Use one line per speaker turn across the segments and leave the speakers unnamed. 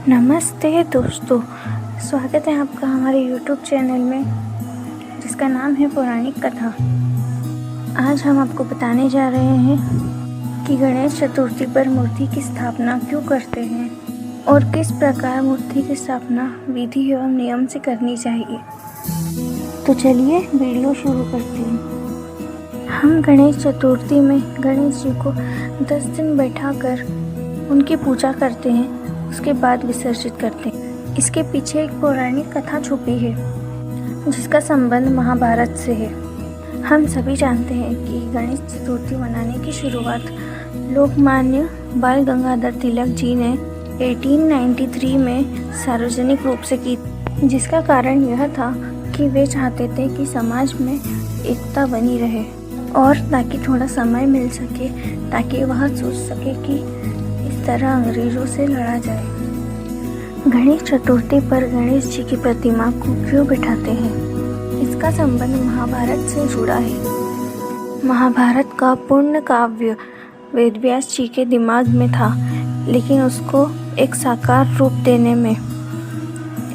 नमस्ते दोस्तों, स्वागत है आपका हमारे YouTube चैनल में जिसका नाम है पौराणिक कथा। आज हम आपको बताने जा रहे हैं कि गणेश चतुर्थी पर मूर्ति की स्थापना क्यों करते हैं और किस प्रकार मूर्ति की स्थापना विधि एवं नियम से करनी चाहिए। तो चलिए वीडियो शुरू करते हैं। हम गणेश चतुर्थी में गणेश जी को 10 दिन बैठाकर उनकी पूजा करते हैं, उसके बाद विसर्जित करते हैं। इसके पीछे एक पौराणिक कथा छुपी है जिसका संबंध महाभारत से है। हम सभी जानते हैं कि गणेश चतुर्थी मनाने की शुरुआत लोकमान्य बाल गंगाधर तिलक जी ने 1893 में सार्वजनिक रूप से की, जिसका कारण यह था कि वे चाहते थे कि समाज में एकता बनी रहे और ताकि थोड़ा समय मिल सके ताकि वह सोच सके कि इस तरह अंग्रेजों से लड़ा जाए। गणेश चतुर्थी पर गणेश जी की प्रतिमा को क्यों बिठाते हैं, इसका संबंध महाभारत से जुड़ा है। महाभारत का पूर्ण काव्य वेदव्यास जी के दिमाग में था, लेकिन उसको एक साकार रूप देने में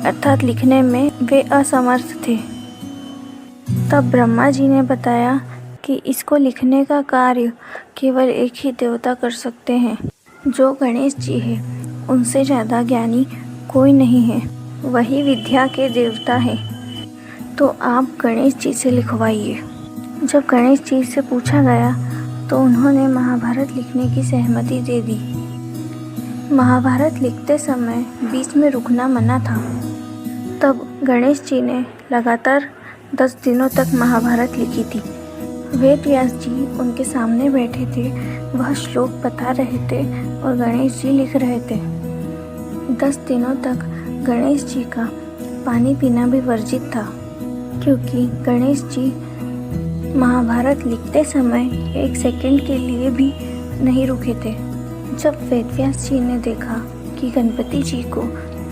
अर्थात लिखने में वे असमर्थ थे। तब ब्रह्मा जी ने बताया कि इसको लिखने का कार्य केवल एक ही देवता कर सकते हैं, जो गणेश जी है। उनसे ज़्यादा ज्ञानी कोई नहीं है, वही विद्या के देवता हैं। तो आप गणेश जी से लिखवाइए। जब गणेश जी से पूछा गया तो उन्होंने महाभारत लिखने की सहमति दे दी। महाभारत लिखते समय बीच में रुकना मना था। तब गणेश जी ने लगातार 10 दिनों तक महाभारत लिखी थी। वेदव्यास जी उनके सामने बैठे थे, वह श्लोक बता रहे थे और गणेश जी लिख रहे थे। 10 दिनों तक गणेश जी का पानी पीना भी वर्जित था, क्योंकि गणेश जी महाभारत लिखते समय 1 सेकंड के लिए भी नहीं रुके थे। जब वेदव्यास जी ने देखा कि गणपति जी को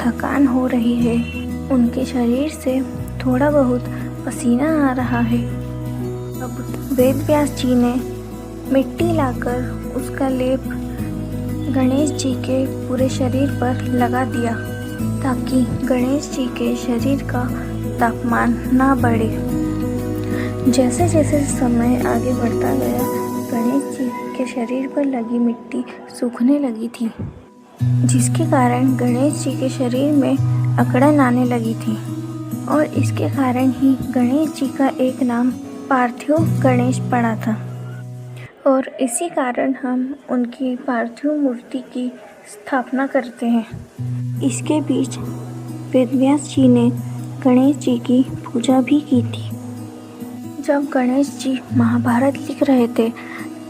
थकान हो रही है, उनके शरीर से थोड़ा बहुत पसीना आ रहा है, अब वेदव्यास जी ने मिट्टी लाकर उसका लेप गणेश जी के पूरे शरीर पर लगा दिया ताकि गणेश जी के शरीर का तापमान ना बढ़े। जैसे जैसे समय आगे बढ़ता गया, गणेश जी के शरीर पर लगी मिट्टी सूखने लगी थी, जिसके कारण गणेश जी के शरीर में अकड़न आने लगी थी और इसके कारण ही गणेश जी का एक नाम पार्थिव गणेश पड़ा था और इसी कारण हम उनकी पार्थिव मूर्ति की स्थापना करते हैं। इसके बीच वेदव्यास जी ने गणेश जी की पूजा भी की थी। जब गणेश जी महाभारत लिख रहे थे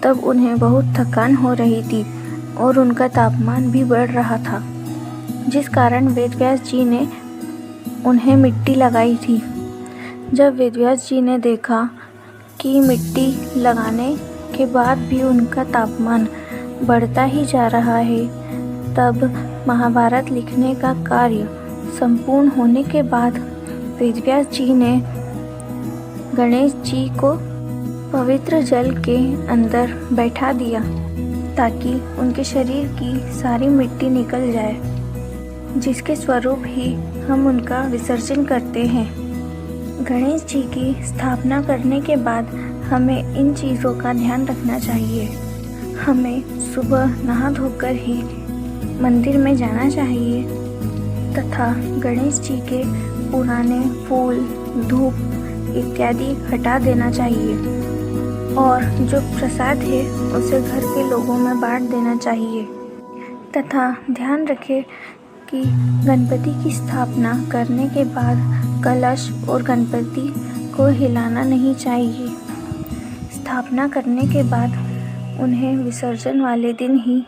तब उन्हें बहुत थकान हो रही थी और उनका तापमान भी बढ़ रहा था, जिस कारण वेदव्यास जी ने उन्हें मिट्टी लगाई थी। जब वेदव्यास जी ने देखा कि मिट्टी लगाने के बाद भी उनका तापमान बढ़ता ही जा रहा है, तब महाभारत लिखने का कार्य संपूर्ण होने के बाद वेदव्यास जी ने गणेश जी को पवित्र जल के अंदर बैठा दिया ताकि उनके शरीर की सारी मिट्टी निकल जाए, जिसके स्वरूप ही हम उनका विसर्जन करते हैं। गणेश जी की स्थापना करने के बाद हमें इन चीज़ों का ध्यान रखना चाहिए। हमें सुबह नहा धोकर ही मंदिर में जाना चाहिए तथा गणेश जी के पुराने फूल, धूप इत्यादि हटा देना चाहिए और जो प्रसाद है उसे घर के लोगों में बांट देना चाहिए। तथा ध्यान रखें कि गणपति की स्थापना करने के बाद कलश और गणपति को हिलाना नहीं चाहिए। स्थापना करने के बाद उन्हें विसर्जन वाले दिन ही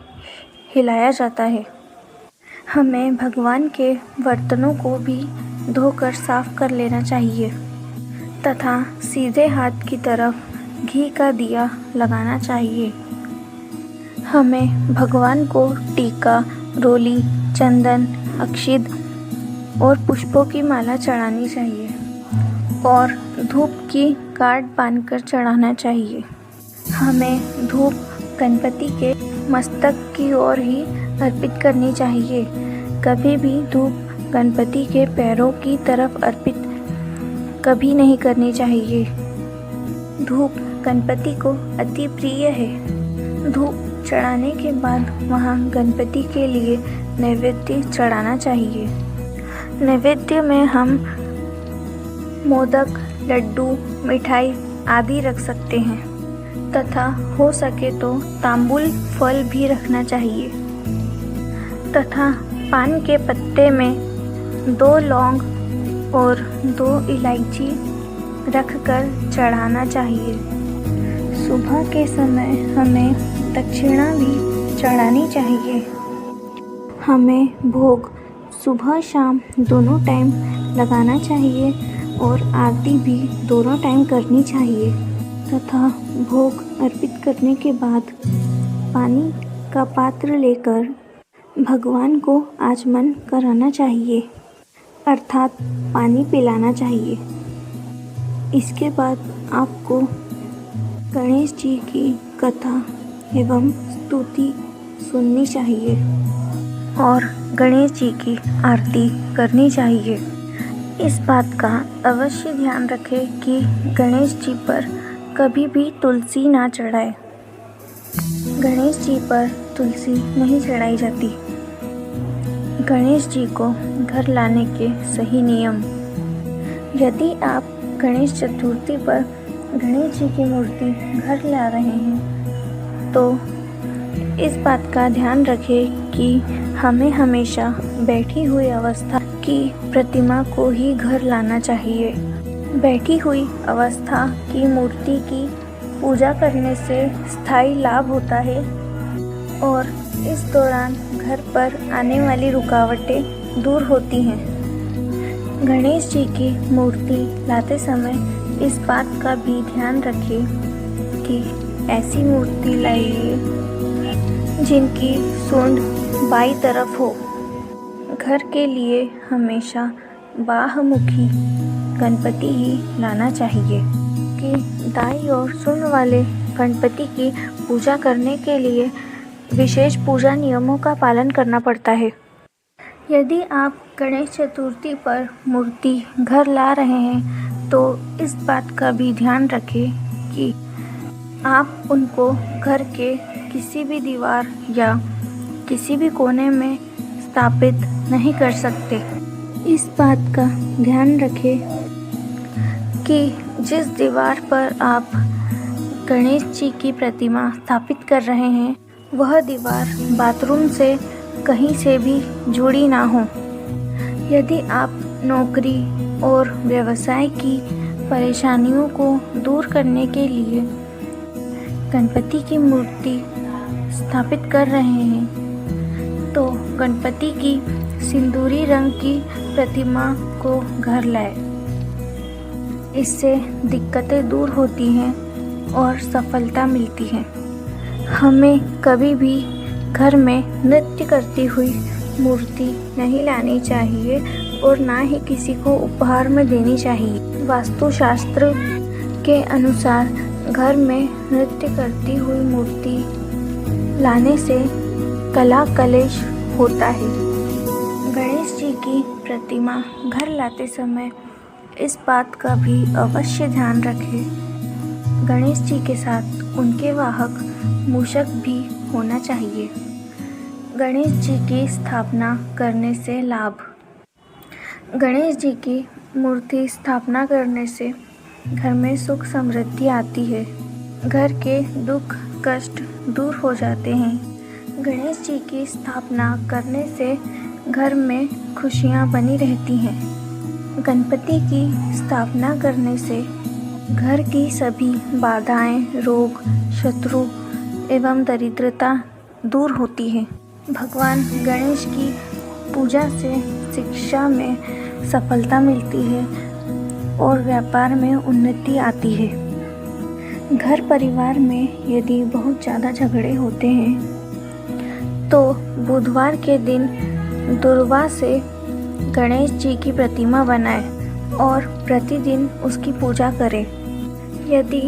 हिलाया जाता है। हमें भगवान के बर्तनों को भी धोकर साफ कर लेना चाहिए तथा सीधे हाथ की तरफ घी का दिया लगाना चाहिए। हमें भगवान को टीका, रोली, चंदन, अक्षित और पुष्पों की माला चढ़ानी चाहिए और धूप की काट बांधकर चढ़ाना चाहिए। हमें धूप गणपति के मस्तक की ओर ही अर्पित करनी चाहिए कभी भी धूप गणपति के पैरों की तरफ अर्पित कभी नहीं करनी चाहिए। धूप गणपति को अति प्रिय है। धूप चढ़ाने के बाद वहाँ गणपति के लिए नैवेद्य चढ़ाना चाहिए। नैवेद्य में हम मोदक, लड्डू, मिठाई आदि रख सकते हैं तथा हो सके तो तांबूल फल भी रखना चाहिए तथा पान के पत्ते में 2 लौंग और 2 इलायची रखकर चढ़ाना चाहिए। सुबह के समय हमें दक्षिणा भी चढ़ानी चाहिए। हमें भोग सुबह शाम दोनों टाइम लगाना चाहिए और आरती भी दोनों टाइम करनी चाहिए तथा भोग अर्पित करने के बाद पानी का पात्र लेकर भगवान को आचमन कराना चाहिए, अर्थात पानी पिलाना चाहिए। इसके बाद आपको गणेश जी की कथा एवं स्तुति सुननी चाहिए और गणेश जी की आरती करनी चाहिए। इस बात का अवश्य ध्यान रखें कि गणेश जी पर कभी भी तुलसी ना चढ़ाए। गणेश जी पर तुलसी नहीं चढ़ाई जाती। गणेश जी को घर लाने के सही नियम। यदि आप गणेश चतुर्थी पर गणेश जी की मूर्ति घर ला रहे हैं तो इस बात का ध्यान रखें कि हमें हमेशा बैठी हुई अवस्था की प्रतिमा को ही घर लाना चाहिए। बैठी हुई अवस्था की मूर्ति की पूजा करने से स्थायी लाभ होता है और इस दौरान घर पर आने वाली रुकावटें दूर होती हैं। गणेश जी की मूर्ति लाते समय इस बात का भी ध्यान रखें कि ऐसी मूर्ति लाइए जिनकी सूंड बाईं तरफ हो। घर के लिए हमेशा बाहमुखी गणपति ही लाना चाहिए कि दाईं ओर सूंड वाले गणपति की पूजा करने के लिए विशेष पूजा नियमों का पालन करना पड़ता है। यदि आप गणेश चतुर्थी पर मूर्ति घर ला रहे हैं तो इस बात का भी ध्यान रखें कि आप उनको घर के किसी भी दीवार या किसी भी कोने में स्थापित नहीं कर सकते। इस बात का ध्यान रखें कि जिस दीवार पर आप गणेश जी की प्रतिमा स्थापित कर रहे हैं वह दीवार बाथरूम से कहीं से भी जुड़ी ना हो। यदि आप नौकरी और व्यवसाय की परेशानियों को दूर करने के लिए गणपति की मूर्ति स्थापित कर रहे हैं तो गणपति की सिंदूरी रंग की प्रतिमा को घर लाए। इससे दिक्कतें दूर होती हैं और सफलता मिलती है। हमें कभी भी घर में नृत्य करती हुई मूर्ति नहीं लानी चाहिए और ना ही किसी को उपहार में देनी चाहिए। वास्तुशास्त्र के अनुसार घर में नृत्य करती हुई मूर्ति लाने से कला कलेश होता है। गणेश जी की प्रतिमा घर लाते समय इस बात का भी अवश्य ध्यान रखें। गणेश जी के साथ उनके वाहक मूषक भी होना चाहिए। गणेश जी की स्थापना करने से लाभ। गणेश जी की मूर्ति स्थापना करने से घर में सुख समृद्धि आती है। घर के दुख कष्ट दूर हो जाते हैं। गणेश जी की स्थापना करने से घर में खुशियाँ बनी रहती हैं। गणपति की स्थापना करने से घर की सभी बाधाएं, रोग, शत्रु एवं दरिद्रता दूर होती है। भगवान गणेश की पूजा से शिक्षा में सफलता मिलती है और व्यापार में उन्नति आती है। घर परिवार में यदि बहुत ज़्यादा झगड़े होते हैं तो बुधवार के दिन दुर्वा से गणेश जी की प्रतिमा बनाएं और प्रतिदिन उसकी पूजा करें। यदि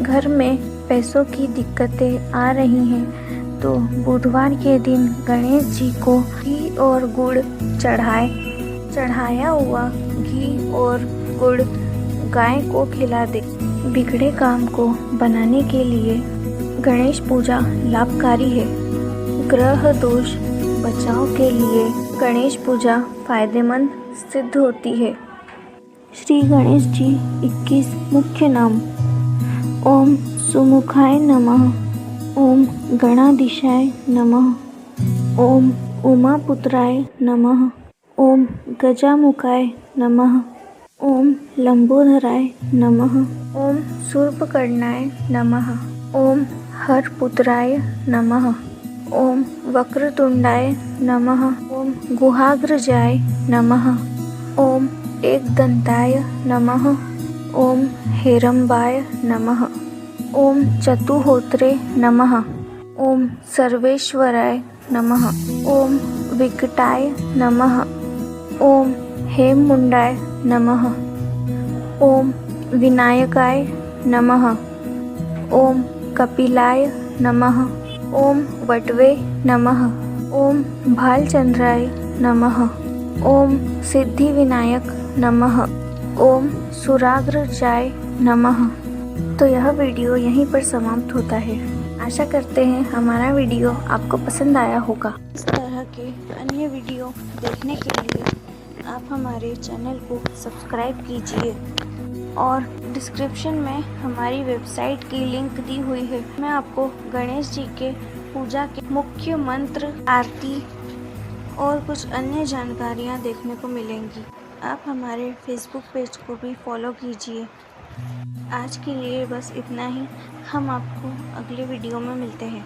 घर में पैसों की दिक्कतें आ रही हैं तो बुधवार के दिन गणेश जी को घी और गुड़ चढ़ाया हुआ घी और गुड़ गाय को खिला दे। बिगड़े काम को बनाने के लिए गणेश पूजा लाभकारी है। ग्रह दोष बचाव के लिए गणेश पूजा फायदेमंद सिद्ध होती है। श्री गणेश जी 21 मुख्य नाम: ओम सुमुखाय नमः, ओम गणाधीशाय नमः, ओम उमापुत्राय नमः, ओम गजामुखाय नमः, ओम लंबोदराय नमः, ओम शूर्पकर्णाय नमः, ओम हरपुत्राय नमः, ओम वक्रतुंडाय नमः, ओम गुहाग्रजाय नमः, ओम एकदंताय नमः, ओम हेरंबाय नमः, ओम चतुहोत्रे नमः, ओम सर्वेश्वराय नमः, ओम विकटाय नमः, ओम हेममुंडाय नमः, ओम विनायकाय नमः, ओम कपिलाय नमः, ओम वटवे नमः, ओम भालचंद्राय नमः, ओम सिद्धिविनायक नमः, ओम सुराग्रजाय नमः। तो यह वीडियो यहीं पर समाप्त होता है। आशा करते हैं हमारा वीडियो आपको पसंद आया होगा। इस तरह के अन्य वीडियो देखने के लिए आप हमारे चैनल को सब्सक्राइब कीजिए और डिस्क्रिप्शन में हमारी वेबसाइट की लिंक दी हुई है। मैं आपको गणेश जी के पूजा के मुख्य मंत्र, आरती और कुछ अन्य जानकारियाँ देखने को मिलेंगी। आप हमारे फेसबुक पेज को भी फॉलो कीजिए। आज के लिए बस इतना ही। हम आपको अगले वीडियो में मिलते हैं।